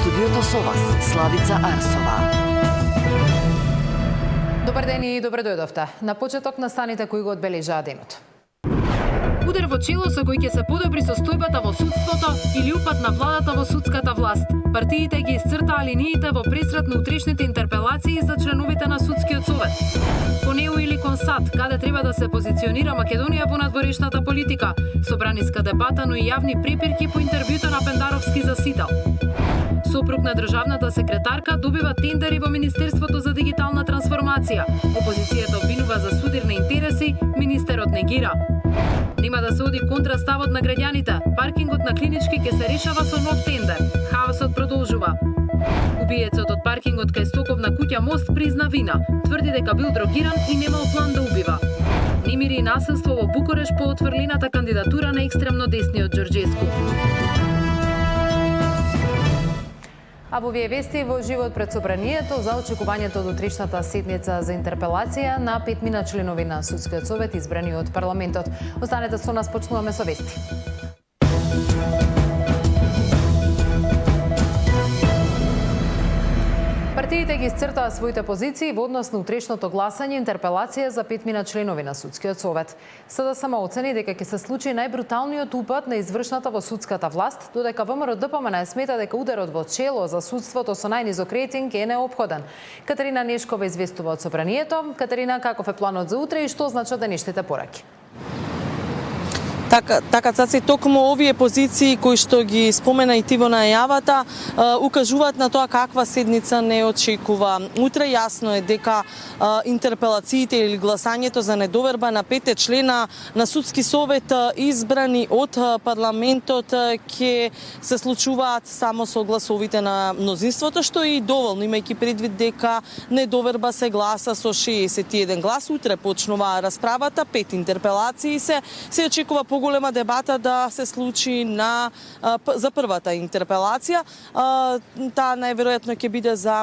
студиото со вас, Славица Арсова. Добар ден и добре дојдовте. На почеток настаните кои го одбележаа денот. Удар во чело со кој ќе се подобри состојбата во судството или упад на владата во судската власт. Партиите ги исцртаа линиите во пресрет на утрешните интерпелации за членовите на судскиот совет. Кон ЕУ или кон САД, каде треба да се позиционира Македонија во надворешната политика, собраниска дебата, но и јавни препирки по интервјуто на Пендаровски за Сител. Сопруг на државната секретарка добива тендери во Министерството за дигитална трансформација. Опозицијата обвинува за судир на интереси, министерот негира. Нема да се оди контра ставот на граѓаните. Паркингот на Клинички ќе се решава со нов тендер. Хаосот продолжува. Убиецот од паркингот кај стоковна куќа Мост призна вина. Тврди дека бил дрогиран и немал план да убива. Немири и насилство во Букуреш по отврлената кандидатура на екстремно десниот Ѓорџеску. А во овие вести во живот пред собранието за очекувањето од утрешната седница за интерпелација на 5 членови на Судскиот совет избрани од парламентот. Останете со нас, почнуваме со вести. Партиите ги исцртаа своите позиции во однос на утрешното гласање интерпелација за 5 членови на Судскиот совет. СДСМ оцени дека ќе се случи најбруталниот упад на извршната во судската власт, додека ВМРО-ДПМН смета дека ударот во чело за судството со најнизок рейтинг е неопходен. Катерина Нешкова известува од собранието. Катерина, каков е планот за утре и што значат денешните пораки? Така, Цаци, токму овие позиции кои што ги спомена и ти во најавата, укажуваат на тоа каква седница не очекува. Утре јасно е дека интерпелациите или гласањето за недоверба на 5 члена на Судски совет избрани од парламентот ќе се случуваат само со гласовите на мнозинството, што е и доволно, имајќи предвид дека недоверба се гласа со 61 глас. Утре почнува расправата, 5 интерпелации се очекува голема дебата да се случи за првата интерпелација. Таа најверојатно ќе биде за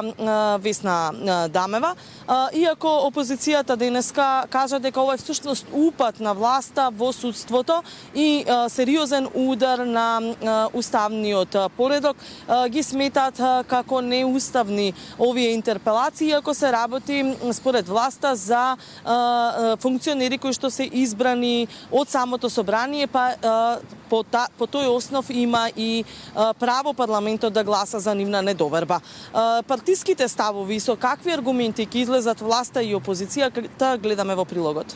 Весна Дамева. Иако опозицијата денеска кажа дека ова е всушност упад на власта во судството и сериозен удар на уставниот поредок, ги сметаат како неуставни овие интерпелации, иако се работи според власта за функционери кои што се избрани од самото собрание, па по тој основ има и право парламентот да гласа за нивна недоверба. Партиските ставови со какви аргументи ќе излезат власта и опозицијата гледаме во прилогот.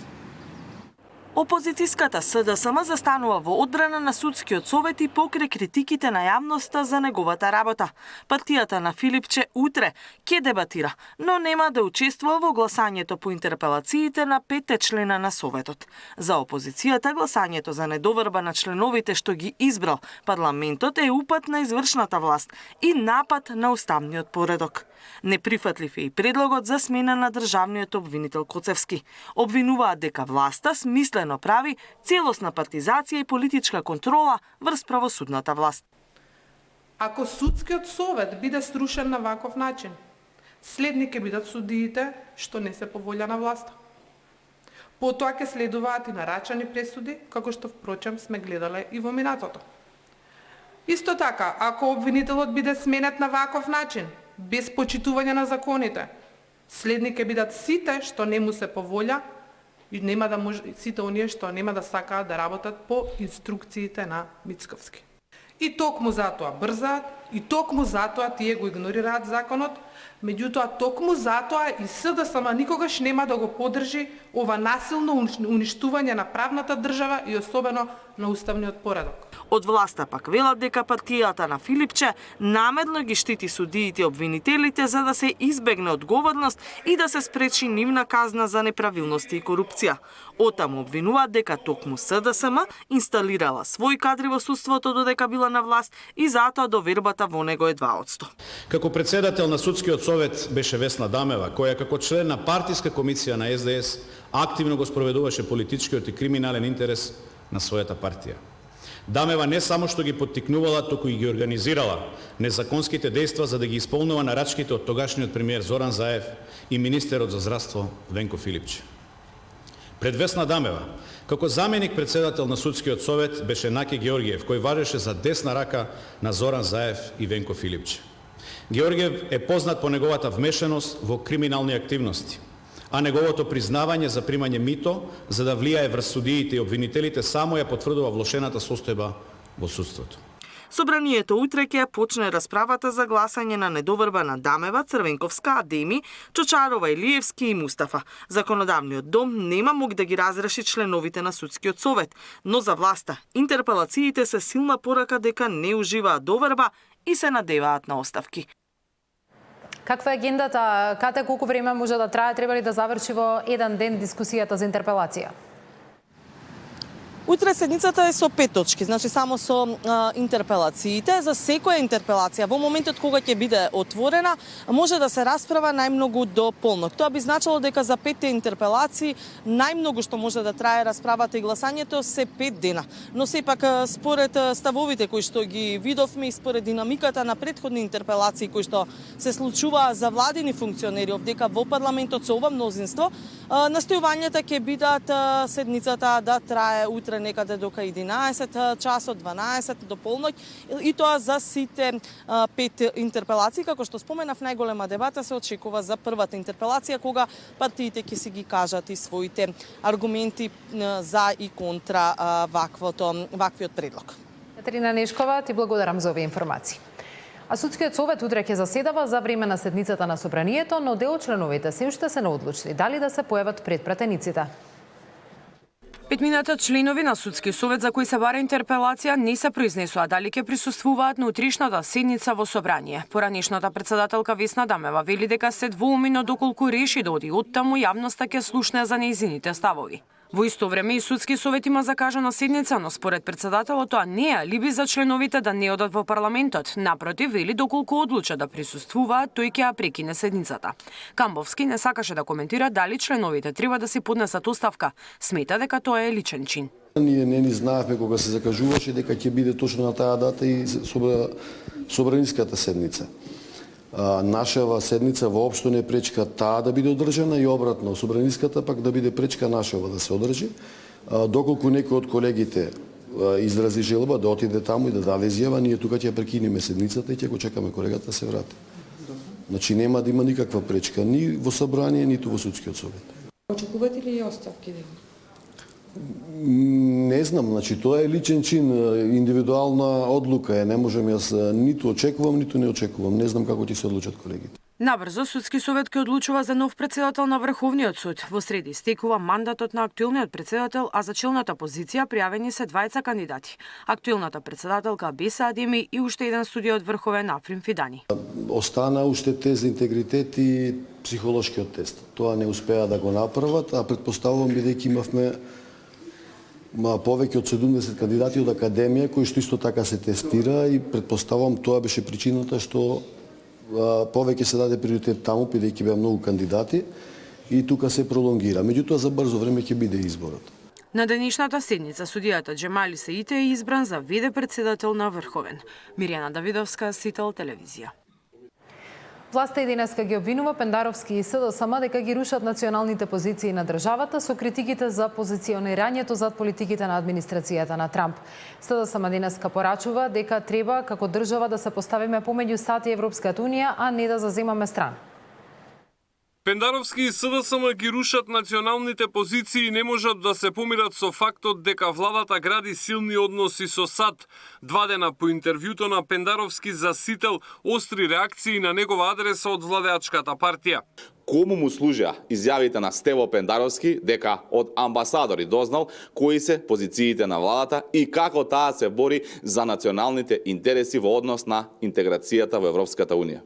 Опозицијската СДСМ застанува во одбрана на Судскиот совет и покрај критиките на јавноста за неговата работа. Партијата на Филипче утре ќе дебатира, но нема да учествува во гласањето по интерпелациите на 5 члена на Советот. За опозицијата гласањето за недоверба на членовите што ги избрал парламентот е упад на извршната власт и напад на уставниот поредок. Неприфатлив е и предлогот за смена на државниот обвинител Коцевски. Обвинуваат дека власта смислено прави целосна партизација и политичка контрола врз правосудната власт. Ако Судскиот совет биде срушен на ваков начин, следни ќе бидат судиите што не се по волја на власта. Потоа ќе следуваат и нарачани пресуди, како што впрочем сме гледале и во минатото. Исто така, ако обвинителот биде сменет на ваков начин, без почитување на законите, следни ќе бидат сите што не му се по волја и нема да може, сите оние што нема да сакаат да работат по инструкциите на Мицковски. И токму затоа брзаат, и токму затоа тие го игнорираат законот, меѓутоа токму затоа и СДСМ никогаш нема да го поддржи ова насилно уништување на правната држава и особено на уставниот поредок. Од власта пак велат дека партијата на Филипче намерно ги штити судиите и обвинителите за да се избегне одговорност и да се спречи нивна казна за неправилности и корупција. Отаму обвинуваат дека токму СДСМ инсталирала своји кадри во судството додека била на власт и затоа довербата во него е 2%. Како председател на Судскиот совет беше Весна Дамева, која како член на партиска комисија на СДС активно го спроведуваше политичкиот и криминален интерес на својата партија. Дамева не само што ги поттикнувала, туку и ги организирала незаконските дејства за да ги исполнува нарачките од тогашниот премиер Зоран Заев и министерот за здравство Венко Филипче. Пред Весна Дамева, како заменик председател на Судскиот совет беше Наке Георгиев, кој важеше за десна рака на Зоран Заев и Венко Филипче. Георгиев е познат по неговата вмешаност во криминални активности, а неговото признавање за примање мито за да влијае врз судиите и обвинителите само ја потврдува влошената состојба во судството. Собранието утре ќе почне расправата за гласање на недоверба на Дамева, Црвенковска, Адеми, Чочарова, Илиевски и Мустафа. Законодавниот дом нема мог да ги разреши членовите на судскиот совет, но за власта интерпелациите се силна порака дека не уживаат доверба и се надеваат на оставки. Каква е агендата? Кате колку време може да трае? Треба ли да заврши во еден ден дискусијата за интерпелација? Утре седницата е со 5 точки, значи само со интерпелациите. За секоја интерпелација во моментот кога ќе биде отворена, може да се расправа најмногу до полнок. Тоа би значило дека за 5 интерпелации најмногу што може да трае расправата и гласањето се 5 дена. Но сепак според ставовите кои што ги видовме и според динамиката на претходни интерпелации кои што се случуваа за владини функционери овдека во парламентот со ова мнозинство, настојувањата ќе бидат седницата да трае утре некаде дока 11 часот, 12 до полноќ, и тоа за сите 5 интерпелации. Како што споменав, најголема дебата се очекува за првата интерпелација, кога партиите ќе си ги кажат и своите аргументи за и контра ваквиот предлог. Катерина Нешкова, ти благодарам за овие информации. А судскиот совет утре ќе заседава за време на седницата на собранието, но дел од членовите се уште се не одлучили дали да се појават пред пратениците. Петмината членови на Судскиот совет за кои се бара интерпелација не се произнесоа дали ќе присуствуваат на утришната седница во собрание. Поранешната председателка Весна Дамева вели дека се двоумно доколку реши да оди оттаму, јавноста ќе слушне за нејзините ставови. Во исто време и Судски совет има закажана седница, но според председателот тоа не е алиби за членовите да не одат во парламентот. Напротив, вели доколку одлучат да присуствуваат, тој ќе ја прекине седницата. Камбовски не сакаше да коментира дали членовите треба да си поднесат оставка. Смета дека тоа е личен чин. Ние не знаевме кога се закажуваше дека ќе биде точно на таа дата и собраниската седница. Нашава седница воопшто не пречка таа да биде одржана и обратно, собраниската пак да биде пречка нашава да се одржи. Доколку некој од колегите изрази желба да отиде таму и да даде изјава, ние тука ќе прекинеме седницата и ќе го чекаме колегата да се врати. Значи нема да има никаква пречка ни во собрание, ниту во судскиот совет. Очекувате ли оставки? Не знам, значи тоа е личен чин, индивидуална одлука е, не можем јас ниту очекувам, ниту не очекувам, не знам како ќе се одлучат колегите. Набрзо Судски совет ќе одлучува за нов председател на Врховниот суд. Во среда истекува мандатот на актуелниот председател, а за челната позиција пријавени се двајца кандидати. Актуелната председателка Беса Адеми и уште еден судија од Врховен Африн Фидани. Остана уште тест за интегритет и психолошкиот тест. Тоа не успеа да го направат, а предпоставувам бидејќи имавме повеќе од 70 кандидати од академија кои што исто така се тестира и предпоставувам тоа беше причината што повеќе се даде приоритет таму бидејќи беа многу кандидати и тука се пролонгира. Меѓутоа за брзо време ќе биде изборот. На денешната седница судијата Џемали Сеите е избран за в.д. председател на Врховен. Мирјана Давидовска, Сител телевизија. Власта и денеска ги обвинува Пендаровски и СДСМ дека ги рушат националните позиции на државата со критиките за позиционирањето зад политиките на администрацијата на Трамп. СДСМ денеска порачува дека треба како држава да се поставиме помеѓу САД и Европската унија, а не да заземаме страна. Пендаровски и СДСМ ги рушат националните позиции и не можат да се помират со фактот дека владата гради силни односи со САД. 2 дена по интервјуто на Пендаровски за Сител остри реакции на негова адреса од владеачката партија. Кому му служеа изјавите на Стево Пендаровски дека од амбасадори дознал кои се позициите на владата и како таа се бори за националните интереси во однос на интеграцијата во Европската унија.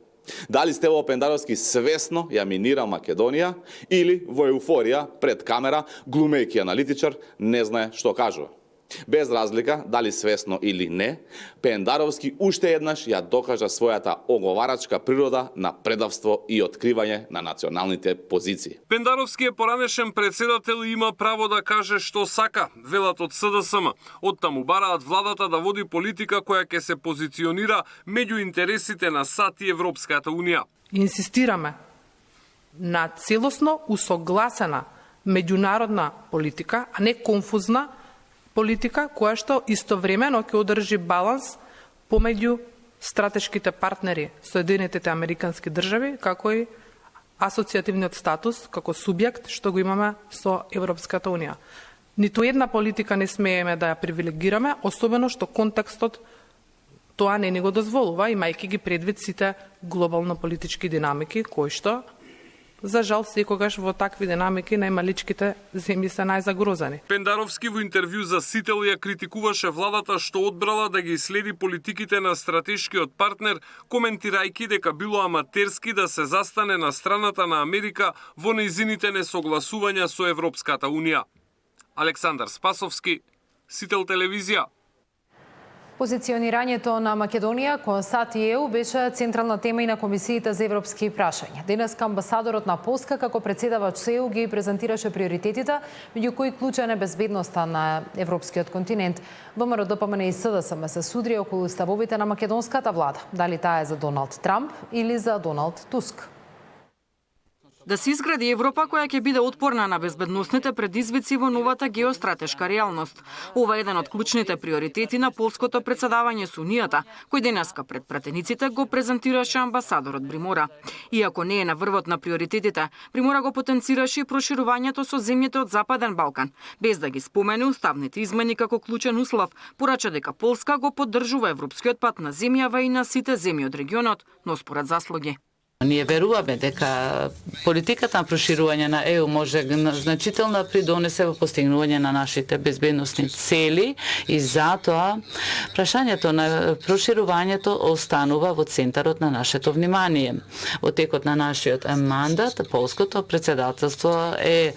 Дали Стево Пендаровски свесно ја минира Македонија или во еуфорија пред камера, глумејќи аналитичар, не знае што кажува. Без разлика, дали свесно или не, Пендаровски уште еднаш ја докажа својата оговарачка природа на предавство и откривање на националните позиции. Пендаровски е поранешен председател и има право да каже што сака, велат од СДСМ. Оттаму бараат владата да води политика која ќе се позиционира меѓу интересите на САД и Европската унија. Инсистираме на целосно усогласена меѓународна политика, а не конфузна политика која што истовремено ќе одржи баланс помеѓу стратешките партнери Соединетите Американски држави, како и асоцијативниот статус како субјект што го имаме со Европската Унија. Ниту една политика не смееме да ја привилегираме, особено што контекстот тоа не ни го дозволува, имајќи ги предвид сите глобално политички динамики, кои што, за жал, секогаш во такви динамики најмаличките земји се најзагрозени. Пендаровски во интервју за Сител ја критикуваше владата што одбрала да ги следи политиките на стратешкиот партнер, коментирајќи дека било аматерски да се застане на страната на Америка во нејзините несогласувања со Европската Унија. Александар Спасовски, Сител телевизија. Позиционирањето на Македонија кон САД и ЕУ беше централна тема и на комисиите за европски прашања. Денеска амбасадорот на Полска како претседавач со ЕУ ги презентираше приоритетите, меѓу кои клучен е безбедноста на европскиот континент. ВМРО, ДПМН и СДСМ се судри околу ставовите на македонската влада. Дали таа е за Доналд Трамп или за Доналд Туск? Да се изгради Европа која ќе биде отпорна на безбедносните предизвици во новата геостратешка реалност. Ова е еден од клучните приоритети на полското претседавање со Унијата, кој денеска пред пратениците го презентираше амбасадорот Бримора. Иако не е на врвот на приоритетите, Бримора го потенцираше и проширувањето со земјите од Западен Балкан, без да ги спомене уставните измени како клучен услов, порача дека Полска го поддржува европскиот пат на земјава и на сите земји од регионот, но според заслуги. Ние веруваме дека политиката на проширување на ЕУ може значително да придонесе во постигнување на нашите безбедносни цели и затоа прашањето на проширувањето останува во центарот на нашето внимание. Во текот на нашиот мандат, полското претседателство е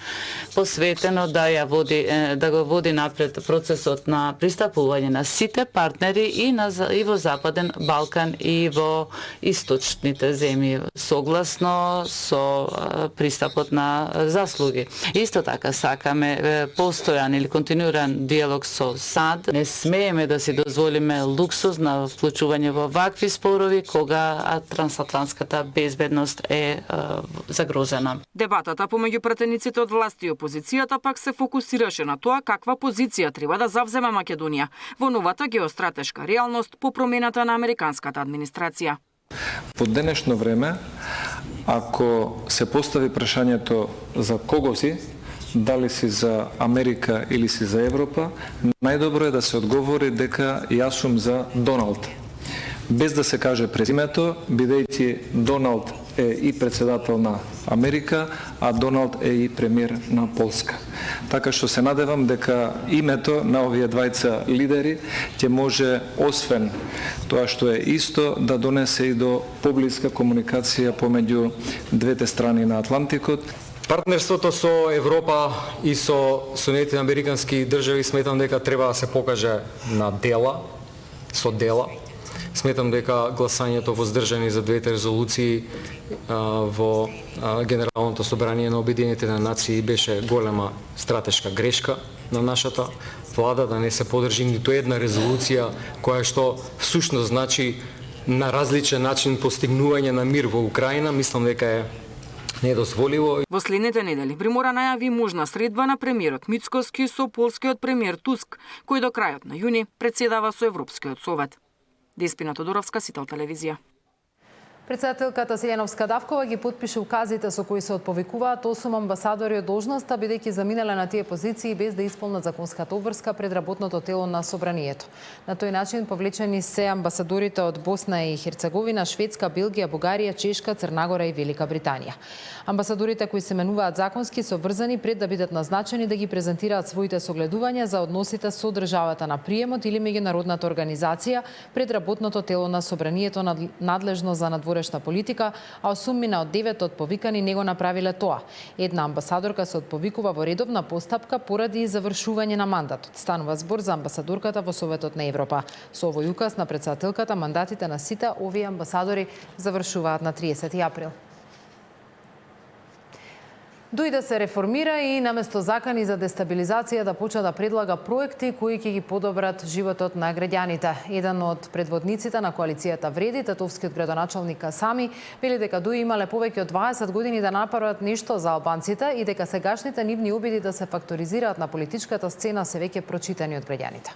посветено да го води напред процесот на пристапување на сите партнери и во Западен Балкан и во источните земји, согласно со пристапот на заслуги. Исто така сакаме постојан или континуиран диалог со САД. Не смееме да си дозволиме луксуз на вклучување во вакви спорови кога трансатлантската безбедност е загрозена. Дебатата помеѓу пратениците од власти и опозицијата пак се фокусираше на тоа каква позиција треба да завземе Македонија во новата геостратешка реалност по промената на американската администрација. Во денешно време, ако се постави прашањето за кого си, дали си за Америка или си за Европа, најдобро е да се одговори дека јас сум за Доналд. Без да се каже презимето, бидејќи Доналд е и председател на Америка, а Доналд е и премиер на Полска. Така што се надевам дека името на овие двајца лидери ќе може, освен тоа што е исто, да донесе и до поблиска комуникација помеѓу двете страни на Атлантикот. Партнерството со Европа и со Соединетите Американски држави сметам дека треба да се покаже на дела, со дела. Сметам дека гласањето воздржани за двете резолуции во Генералното собрание на Обединетите нации беше голема стратешка грешка на нашата влада, да не се подржи ниту една резолуција која што всушност значи на различен начин постигнување на мир во Украина. Мислам дека е недозволиво. Во следните недели Бримора најави можна средба на премиерот Мицкоски со полскиот премиер Туск, кој до крајот на јуни претседава со Европскиот совет. Деспина Тодоровска, Сител телевизија. Председателката Селјановска Давкова ги подпише указите со кои се отповикуваат 8 амбасадори од должноста, бидејќи заминале на тие позиции без да исполнат законската обврска пред работното тело на собранието. На тој начин повлечени се амбасадорите од Босна и Херцеговина, Шведска, Белгија, Бугарија, Чешка, Црнагора и Велика Британија. Амбасадорите кои се менуваат законски се обврзани пред да бидат назначени да ги презентираат своите согледувања за односите со државата на приемот или меѓународната организација пред работното тело на собранието надлежно за надворешна политика, а 8 од 9 од повикани не го направиле тоа. Една амбасадорка се отповикува во редовна постапка поради завршување на мандатот. Станува збор за амбасадорката во Советот на Европа. Со овој указ на председателката мандатите на сите овие амбасадори завршуваат на 30 април. Дојде се реформира и наместо закани за дестабилизација да почне да предлага проекти кои ќе ги подобрат животот на граѓаните. Еден од предводниците на коалицијата Вреди, татовскиот градоначалник Касами, вели дека дуи имале повеќе од 20 години да направат нешто за албанците и дека сегашните нивни обиди да се факторизираат на политичката сцена се веќе прочитани од граѓаните.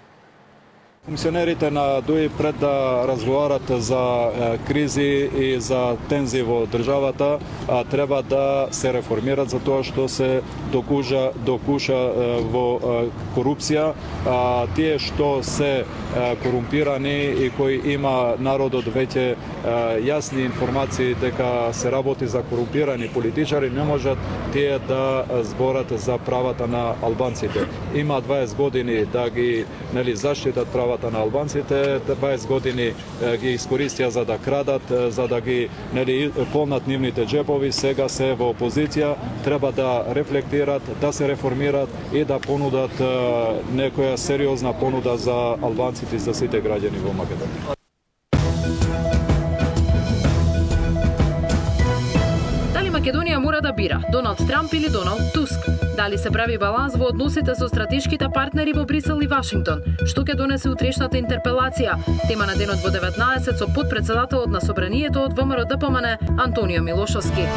Функционерите на ДУИ пред да разговарат за кризи и за тензии во државата, треба да се реформират за тоа што се докуша во корупција. Тие што се корумпирани и кои има народот веќе јасни информации дека се работи за корумпирани политичари, не можат тие да зборат за правата на албанците. Има 20 години да ги заштитат правата на албанците, 20 години ги искористија за да крадат, за да ги полнат нивните джепови, сега се во опозиција, треба да рефлектират, да се реформират и да понудат некоја сериозна понуда за албанците и за сите граѓани во Македонија. Дали Македонија мора да бира Доналд Трамп или Доналд Туск? Дали се прави баланс во односите со стратешките партнери во Брисел и Вашингтон? Што ќе донесе утрешната интерпелација? Тема на денот во 19 со подпредседателот на Собранието од ВМРО ДПМН Антонио Милошовски.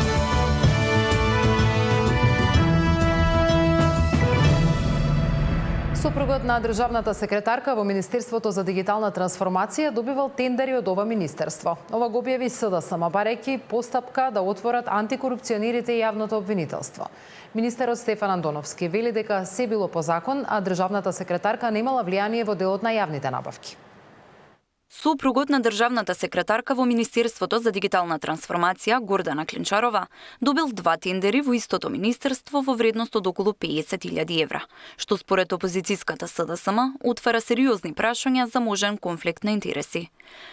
Сопругот на државната секретарка во Министерството за дигитална трансформација добивал тендери од ова министерство. Ова го објави СДСМ, барејќи постапка да отворат антикорупционерите и јавното обвинителство. Министерот Стефан Андоновски вели дека се било по закон, а државната секретарка немала влијание во делот на јавните набавки. Сопругот на државната секретарка во Министерството за дигитална трансформација, Гордана Клинчарова, добил 2 тендери во истото министерство во вредност од околу 50.000 евра, што според опозицијската СДСМ отвара сериозни прашања за можен конфликт на интереси.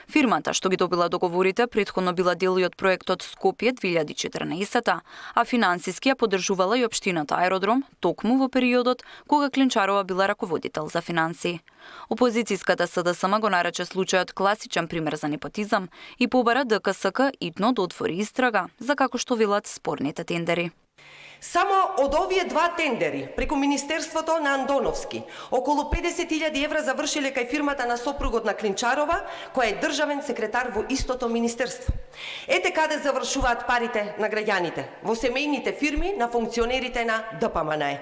Фирмата што ги добила договорите претходно била дел и од проектот Скопје 2014, а финансиски ја поддржувала и општината Аеродром, токму во периодот кога Клинчарова била раководител за финансии. Опозицијската СДСМ го нарече случајот класичен пример за непотизам и побара ДКСК итно да отвори истрага за како што велат спорните тендери. Само од овие 2 тендери преку Министерството на Андоновски, околу 50.000 евра завршиле кај фирмата на сопругот на Клинчарова, која е државен секретар во истото министерство. Ете каде завршуваат парите на граѓаните, во семејните фирми на функционерите на ДПМН.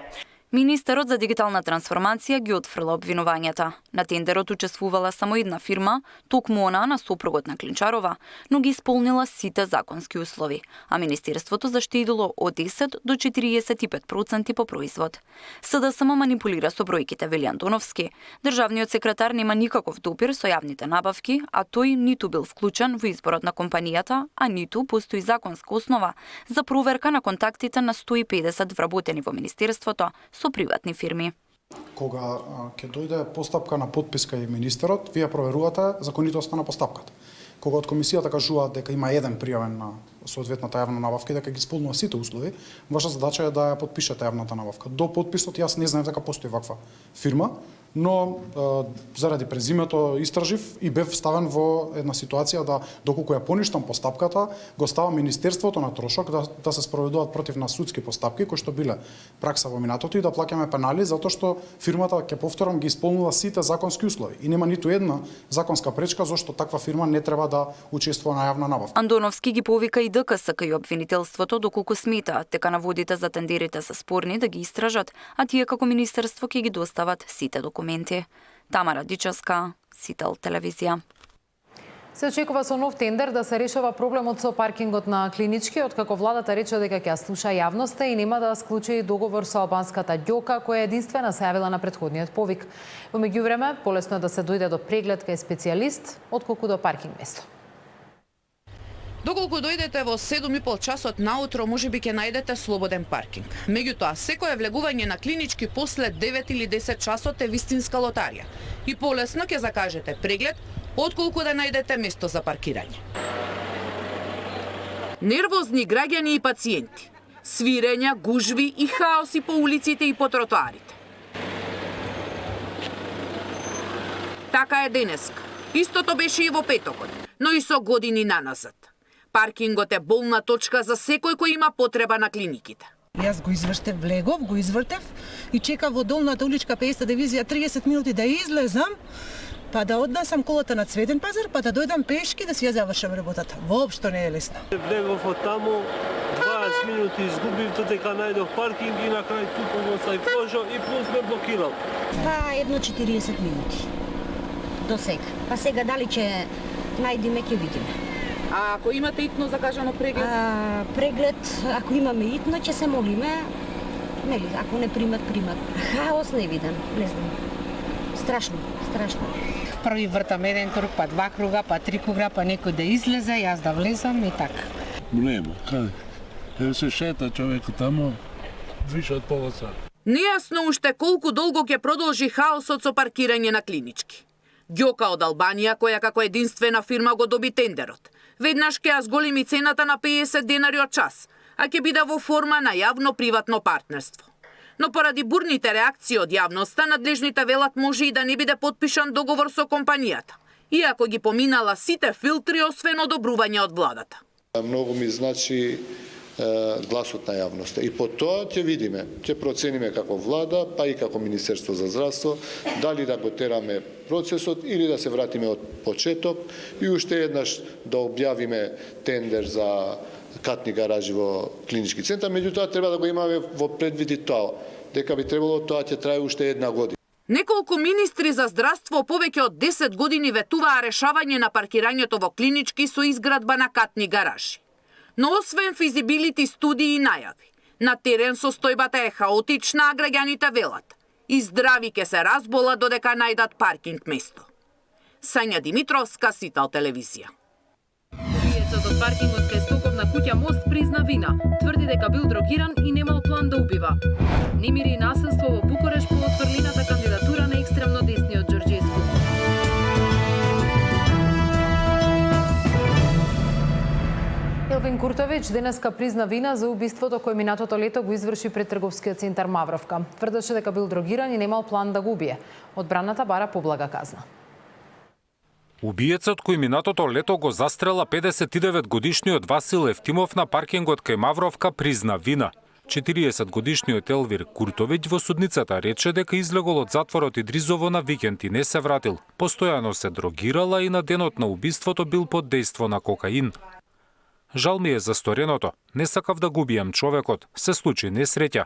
Министерот за дигитална трансформација ги отфрла обвинувањата. На тендерот учествувала само една фирма, токму она на сопругот на Клинчарова, но ги исполнила сите законски услови, а Министерството заштедило од 10 до 45% по производ. СДСМ манипулира со бројките, вели Антоновски. Државниот секретар нема никаков допир со јавните набавки, а тој ниту бил вклучен во изборот на компанијата, а ниту постои законска основа за проверка на контактите на 150 вработени во Министерството со приватни фирми. Кога ќе дојде постапка на подписка и министерот, вие проверувате законитоста на постапката. Кога од комисијата кажуваат дека има еден пријавен на соодветната јавна набавка и дека ги исполнува сите услови, ваша задача е да ја подпишете јавната набавка. До подписот јас не знаев дека постои ваква фирма, но заради презимето истражив и бев ставен во една ситуација да, доколку ја поништам постапката, го става Министерството на трошок да се спроведуваат против нас судски постапки, кои што биле пракса во минатото и да плаќаме пенали, затоа што фирмата, ќе повторам, ги исполнила сите законски услови. И нема ниту една законска пречка зашто таква фирма не треба да учествува на јавна набавка. Андоновски ги повика и ДКСК и обвинителството доколку сметаат дека наводите за тендерите се спорни да ги истражат, а тие како министерство ќе ги достават сите документи. Тамара Дичевска, Сител телевизија. Се очекува со нов тендер да се решава проблемот со паркингот на Клинички, откако владата рече дека ќе ја слуша јавноста и нема да склучи договор со албанската ѓока, која единствена се јавила на претходниот повик. Во меѓувреме, полесно е да се дојде до преглед кај специјалист, отколку до паркинг место. Доколку дојдете во 7,5 часот наутро, можеби ќе најдете слободен паркинг. Меѓутоа, секое влегување на Клинички после 9 или 10 часот е вистинска лотарија. И полесно ќе закажете преглед, отколку да најдете место за паркирање. Нервозни граѓани и пациенти, свирења, гужви и хаоси по улиците и по тротоарите. Така е денеска. Истото беше и во петокот, но и со години наназад. Паркингот е болна точка за секој кој има потреба на клиниките. Јас го извртев, влегов, го извртев и чекав во долната уличка 50 дивизија 30 минути да излезам, па да однесам колата на Цветен пазар, па да дојдам пешки да си ја завршам работата. Воопшто не е лесно. Влегов од таму, 20 минути изгубив додека најдов паркинг и на крај тупо во сај пложо и плюс ме блокирал. Па 1:40 минути. до сега. Па сега дали ќе најдеме, ќе видиме. А ако имате итно закажано преглед? Преглед, ако имаме итно, ќе се молиме. Нели, ако не примат. Хаос не видам, не знам. Страшно. Први вртам еден круг, па два круга, па три круга, па некој да излезе, јас да влезам и така. Нема, каде? Ево се шета човеку тамо, више од пола сат. Нејасно уште колку долго ќе продолжи хаосот со паркирање на клинички. Ѓока од Албанија, која како единствена фирма го доби тендерот, веднаш ќе ја зголеми цената на 50 денари од час, а ќе биде во форма на јавно-приватно партнерство. Но поради бурните реакции од јавноста, надлежните велат може и да не биде потпишан договор со компанијата, иако ги поминала сите филтри освен одобрување од владата. Многу ми значи гласот на јавноста. И по тоа ќе видиме, ќе процениме како влада, па и како Министерство за здравство, дали да го тераме процесот или да се вратиме од почеток и уште еднаш да објавиме тендер за катни гаражи во клинички центар, меѓутоа треба да го имаме во предвиди тоа, дека би требало тоа ќе трае уште една година. Неколку министри за здравство повеќе од 10 години ветуваа решавање на паркирањето во клинички со изградба на катни гаражи. Но освен физибилити студии и најави, на терен состојбата е хаотична, а граѓаните велат и здрави ке се разболат додека најдат паркинг место. Сања Димитровска, Сител телевизија. Убиецот од паркингот кај Стоковна куќа Мост призна вина. Тврди дека бил дрогиран и немал план да убива. Немири и насилство во Букуреш по отфрлената кандидатура на екстремно десниот Ѓорѓеску. Елвин Куртовиќ денеска призна вина за убиството кој минатото лето го изврши пред трговскиот центар Мавровка. Тврдеше дека бил дрогиран и немал план да го убие. Одбраната бара поблага казна. Убиецот кој минатото лето го застрела 59-годишниот Васил Евтимов на паркингот кај Мавровка призна вина. 40-годишниот Елвир Куртовиќ во судницата рече дека излегол од затворот Идризово на викенд и не се вратил. Постојано се дрогирала и на денот на убиството бил под дејство на кокаин. Жал ми е за стореното. Не сакав да го убијам човекот. Се случи несреќа.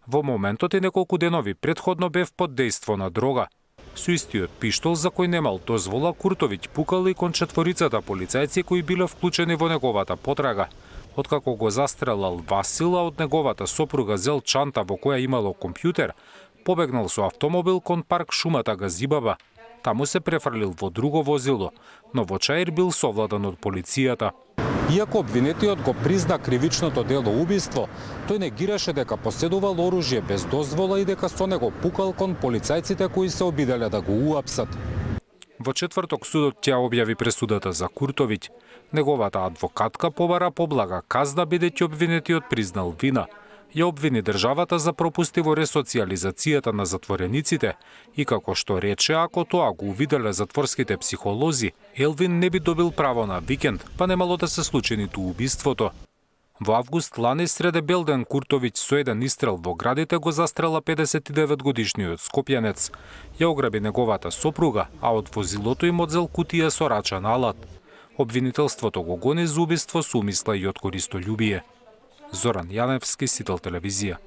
Во моментот и неколку денови предходно бев под дејство на дрога. Со истиот пиштол за кој немал дозвола, Куртовиќ пукал и кон четворицата полицајци кои биле вклучени во неговата потрага. Откако го застрелал Васила, од неговата сопруга зел чанта во која имало компјутер, побегнал со автомобил кон парк Шумата Газибаба. Таму се префрлил во друго возило, но во Чаир бил совладан од полицијата. Иако обвинетиот го призна кривичното дело убиство, тој негираше дека поседувал оружје без дозвола и дека со него пукал кон полицајците кои се обиделе да го уапсат. Во четврток судот ќе објави пресудата за Куртовиќ. Неговата адвокатка побара поблага казна бидејќи обвинетиот признал вина. Ја обвини државата за пропусти во ресоциализацијата на затворениците и како што рече, ако тоа го увиделе затворските психолози, Елвин не би добил право на викенд, па немало да се случи ниту убиството. Во август лани среде Белден Куртовиќ со еден истрел во градите го застрела 59-годишниот скопјанец. Ја ограби неговата сопруга, а од возилото им одзел кутија со рачан алат. Обвинителството го гони за убиство со умисла и од користолюбие. Зоран Јаневски, Сител телевизија.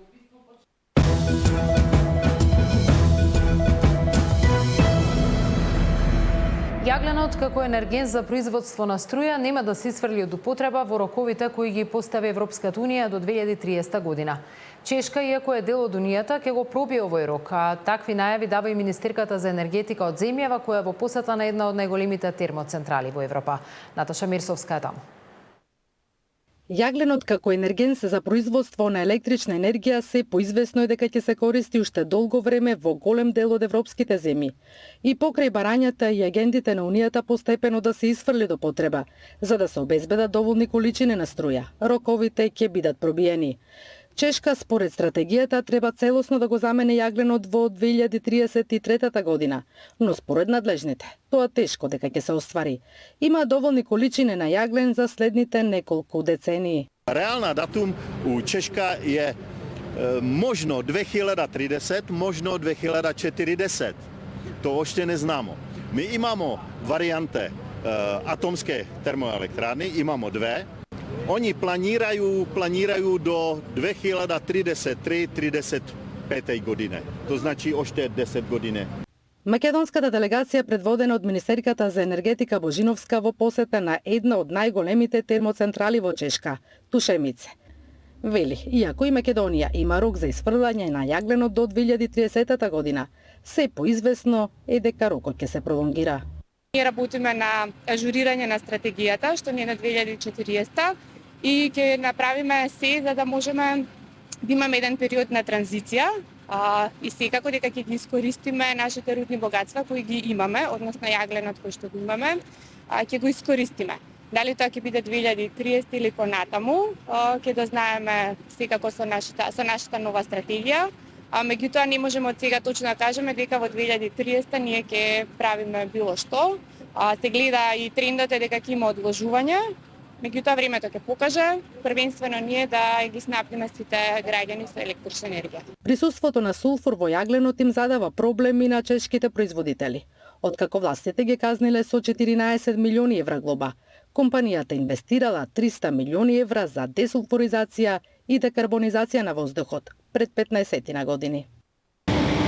Јагленот како енерген за производство на струја нема да се исфрли од употреба во роковите кои ги постави Европската унија до 2030 година. Чешка, иако е дел од унијата, ќе го пробие овој рок, а такви најави дава и министерката за енергетика од земјава која во посета на една од најголемите термоцентрали во Европа. Наташа Мирсовска е таму. Јагленот како енерген за производство на електрична енергија се поизвестно е дека ќе се користи уште долго време во голем дел од европските земји. И покрај барањата и агендите на Унијата постепено да се исфрли до потреба, за да се обезбедат доволни количини на струја. Роковите ќе бидат пробиени. Чешка според стратегијата треба целосно да го замени јагленот во 2033 година, но според надлежните, тоа тешко дека ќе се оствари. Има доволни количини на јаглен за следните неколку децении. Реална датум у Чешка е можно 2030, можно 2040. Тоа уште не знамо. Ми имамо варијанте атомске термоелektrани, имамо две. Они планирају до 2033-35 године. То значи уште 10 години. Македонската делегација предводена од министерката за енергетика Божиновска во посета на една од најголемите термоцентрали во Чешка, Тушемице. Вели, иако и Македонија има рок за изфрлање на јаглено до 2030 година, се поизвестно е дека рокот ќе се пролонгира. Ние работиме на ажурирање на стратегијата, што ни е на 2040 и ќе направиме се за да можеме да имаме еден период на транзиција и секако дека ќе ги искористиме нашите рудни богатства кои ги имаме, односно јагленот кој што го имаме, ќе го искористиме. Дали тоа ќе биде 2030 или понатаму, ќе дознаеме секако со нашата нова стратегија. Меѓутоа не можеме од сега точно да кажеме дека во 2030 ние ќе правиме било што. Се гледа и трендот е дека ќе има одложување. Меѓутоа времето ќе покаже, првенствено ние да ги снабдиме сите граѓани со електрична енергија. Присуството на сулфур во јагленот им задава проблеми на чешките производители. Откако властите ги казниле со 14 милиони евра глоба, компанијата инвестирала 300 милиони евра за десулфуризација и декарбонизација на воздухот пред 15 години.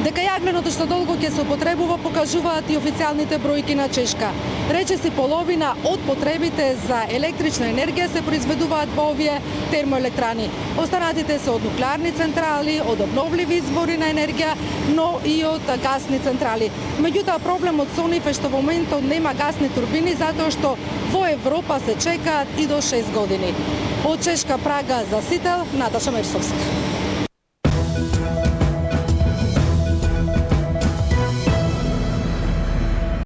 Дека јагленото што долго ќе се употребува покажуваат и официјалните бројки на Чешка. Речиси половина од потребите за електрична енергија се произведуваат во овие термоелектрани. Останатите се од нуклеарни централи, од обновливи извори на енергија, но и од гасни централи. Меѓутоа проблемот со нив е што во моментот нема гасни турбини затоа што во Европа се чекаат и до 6 години. Од Чешка Прага за Сител, Наташа Мерсовска.